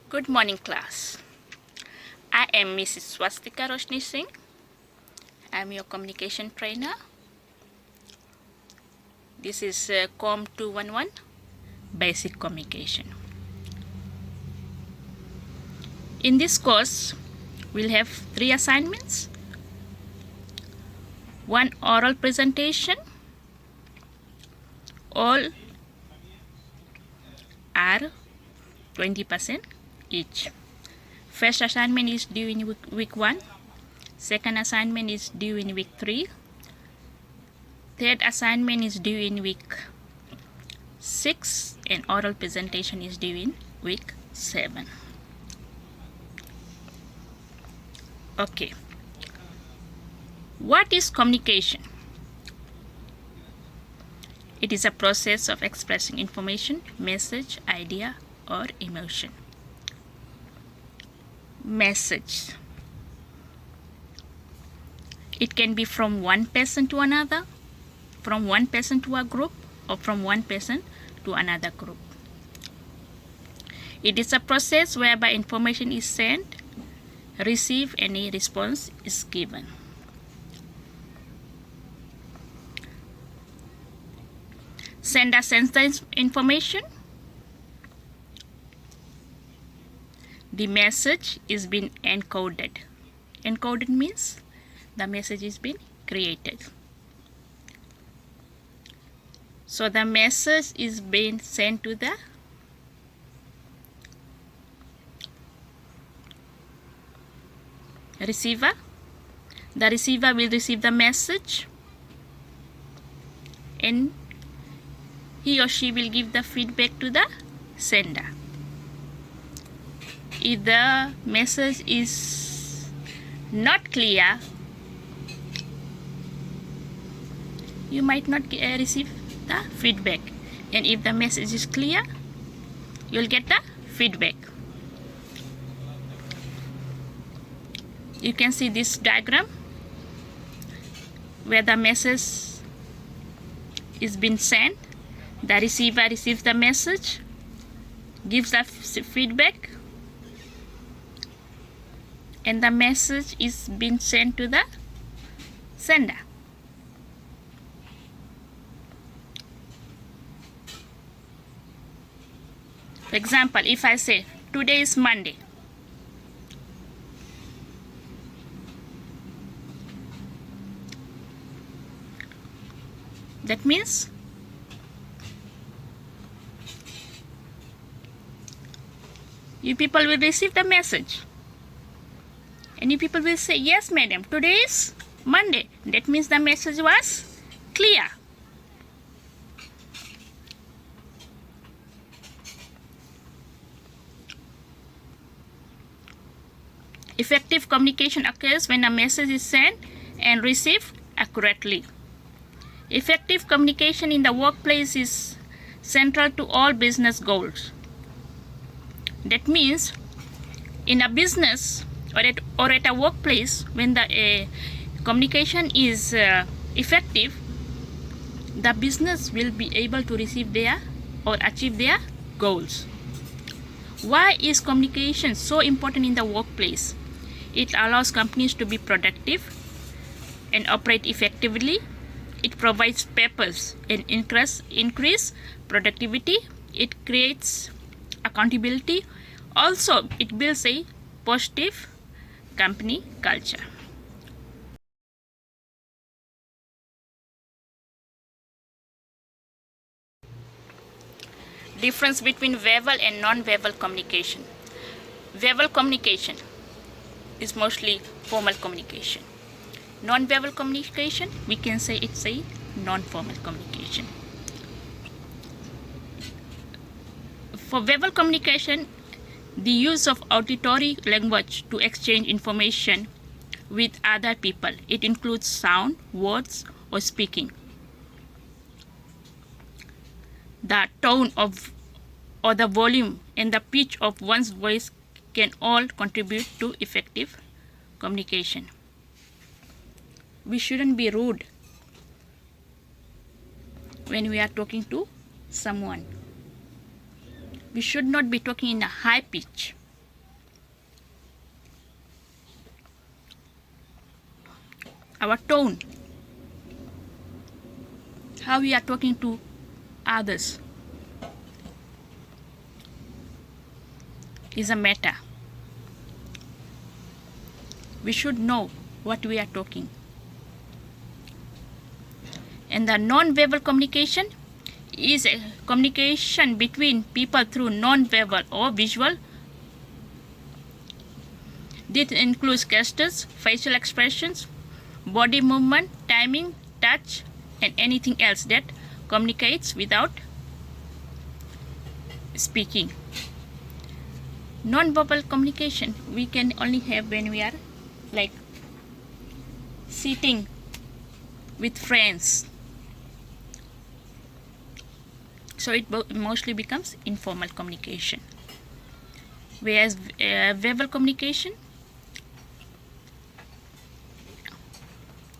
Good morning, class. I am Mrs. Swastika Roshni Singh. I am your communication trainer. This is COM 211, Basic Communication. In this course, we'll have 3 assignments. 1 oral presentation. All are 20% each. First assignment is due in week 1. Second assignment is due in week 3. Third assignment is due in week 6. And oral presentation is due in week 7. Okay. What is communication? It is a process of expressing information, message, idea, or emotion. Message. It can be from one person to another, from one person to a group, or from one person to another group. It is a process whereby information is sent, received, and a response is given. Sender sends the information. The message is being encoded. Encoded means the message is being created. So the message is being sent to the receiver. The receiver will receive the message and he or she will give the feedback to the sender. If the message is not clear, you might not receive the feedback. And if the message is clear, you'll get the feedback. You can see this diagram where the message is being sent. The receiver receives the message, gives the feedback, and the message is being sent to the sender. For example, if I say, today is Monday, that means you people will receive the message. And you people will say, yes, madam, today is Monday. That means the message was clear. Effective communication occurs when a message is sent and received accurately. Effective communication in the workplace is central to all business goals. That means in a business or at a workplace, when the communication is effective, the business will be able to receive their or achieve their goals. Why is communication so important in the workplace? It allows companies to be productive and operate effectively. It provides purpose and increase productivity. It creates accountability. Also, it builds a positive company culture. Difference between verbal and non-verbal communication. Verbal communication is mostly formal communication. Non-verbal communication, we can say it's a non-formal communication. For verbal communication, the use of auditory language to exchange information with other people. It includes sound, words, or speaking. The tone of or the volume and the pitch of one's voice can all contribute to effective communication. We shouldn't be rude when we are talking to someone. We should not be talking in a high pitch. our tone, how we are talking to others is a matter. We should know what we are talking. And the non-verbal communication is a communication between people through non-verbal or visual. This includes gestures, facial expressions, body movement, timing, touch, and anything else that communicates without speaking. Non-verbal communication we can only have when we are like sitting with friends. So it mostly becomes informal communication. Whereas verbal communication,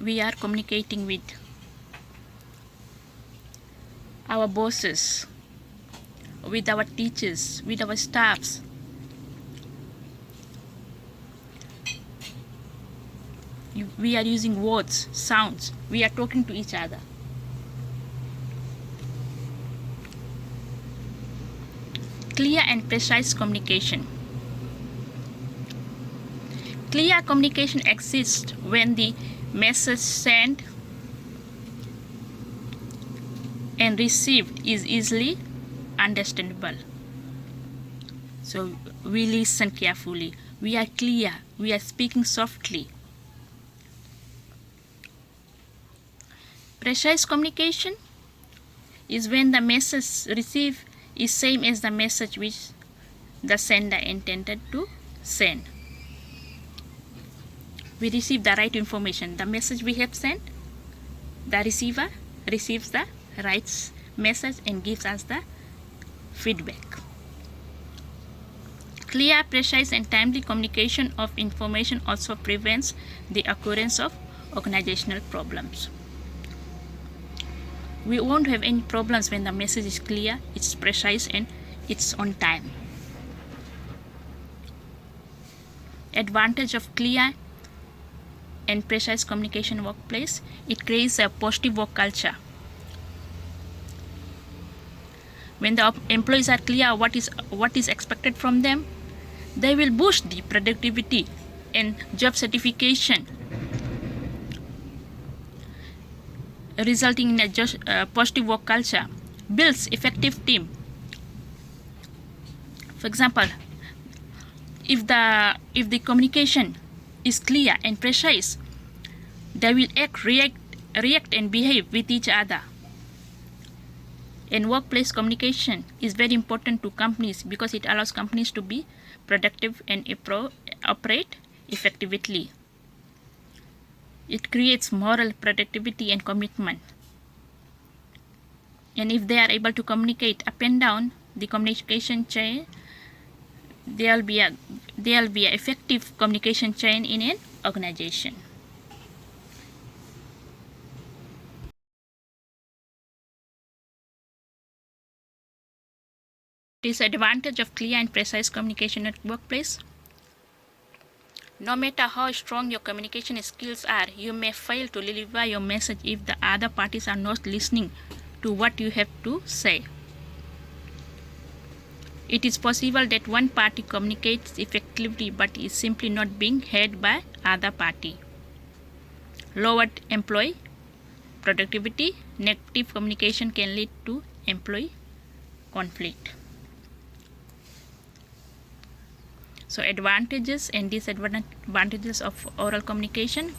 we are communicating with our bosses, with our teachers, with our staffs. We are using words, sounds. We are talking to each other. Clear and precise communication. Clear communication exists when the message sent and received is easily understandable. So we listen carefully. We are clear. We are speaking softly. Precise communication is when the message received is same as the message which the sender intended to send. We receive the right information. The message we have sent, the receiver receives the right message and gives us the feedback. Clear, precise, and timely communication of information also prevents the occurrence of organizational problems. We won't have any problems when the message is clear, it's precise, and it's on time. Advantage of clear and precise communication workplace, it creates a positive work culture. When the employees are clear what is expected from them, they will boost the productivity and job certification, resulting in a positive work culture, builds effective team. For example, if the communication is clear and precise, they will react and behave with each other. And workplace communication is very important to companies because it allows companies to be productive and operate effectively. It creates moral productivity and commitment. And if they are able to communicate up and down the communication chain, there will be a effective communication chain in an organization. Disadvantage of clear and precise communication at workplace. No matter how strong your communication skills are, you may fail to deliver your message if the other parties are not listening to what you have to say. It is possible that one party communicates effectively but is simply not being heard by other party. Lowered employee productivity. Negative communication can lead to employee conflict. So advantages and disadvantages of oral communication.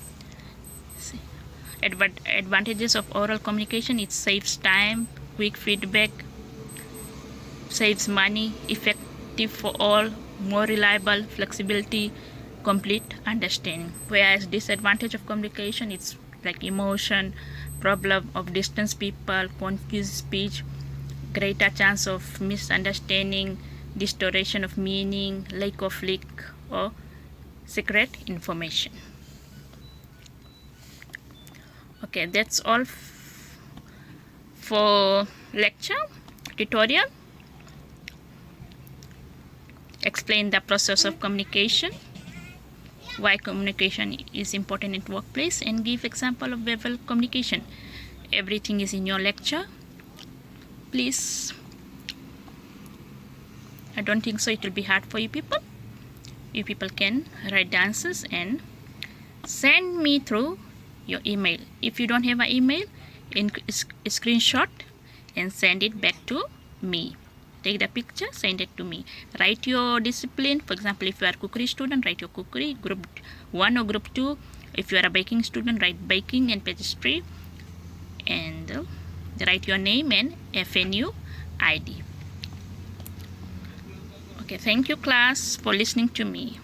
Advantages of oral communication, it saves time, quick feedback, saves money, effective for all, more reliable, flexibility, complete understanding. Whereas disadvantage of communication, it's like emotion, problem of distance people, confused speech, greater chance of misunderstanding, distortion of meaning, lack of leak or secret information. Okay, that's all for lecture tutorial. Explain the process of communication. why communication is important in workplace, and give example of verbal communication. Everything is in your lecture. Please, I don't think so it will be hard for you people. You people can write the answers and send me through your email. If you don't have an email, screenshot and send it back to me. Take the picture, send it to me. Write your discipline. For example, if you are a cookery student, write your cookery, group 1 or group 2. If you are a baking student, write baking and pastry. And write your name and FNU ID. Okay, thank you class for listening to me.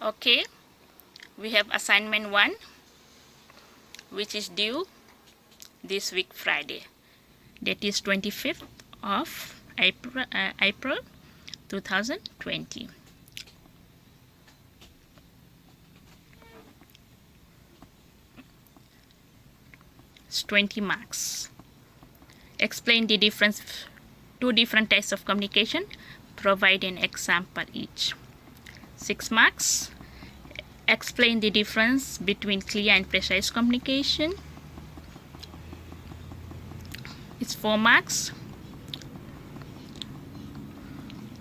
Okay, we have assignment 1, which is due this week Friday, that is 25th of April 2020. It's 20 marks. Explain the difference, 2 different types of communication, provide an example each. 6 marks. Explain the difference between clear and precise communication. It's 4 marks.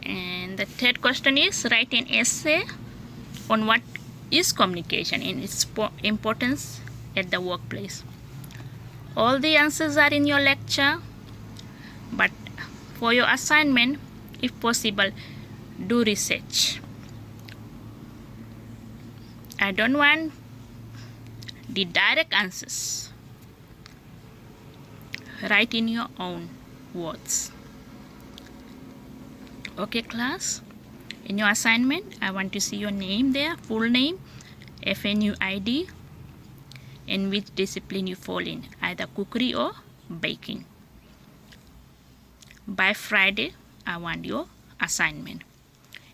And the third question is write an essay on what is communication and its importance at the workplace. All the answers are in your lecture, but for your assignment, if possible, do research. I don't want the direct answers. Write in your own words. Okay class, in your assignment I want to see your name there, full name, FNU ID, and which discipline you fall in, either cookery or baking. By Friday I want your assignment.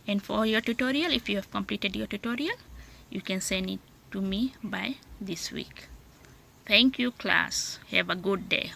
And for your tutorial, if you have completed your tutorial, you can send it to me by this week. Thank you class. Have a good day.